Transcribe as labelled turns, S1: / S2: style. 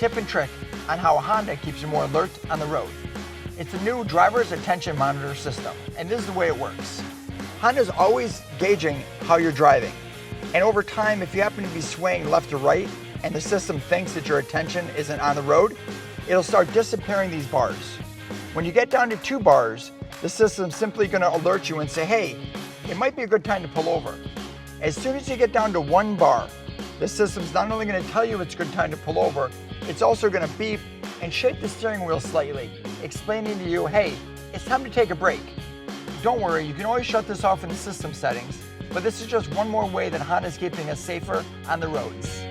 S1: tip and trick on how Honda keeps you more alert on the road. It's a new driver's attention monitor system, and this is the way it works. Honda's always gauging how you're driving, and over time, if you happen to be swaying left or right, and the system thinks that your attention isn't on the road, it'll start disappearing these bars. When you get down to 2 bars, the system's simply going to alert you and say, hey, it might be a good time to pull over. As soon as you get down to 1 bar, the system's not only going to tell you it's a good time to pull over, it's also going to beep and shake the steering wheel slightly, explaining to you, hey, it's time to take a break. Don't worry, you can always shut this off in the system settings, but this is just one more way that Honda's keeping us safer on the roads.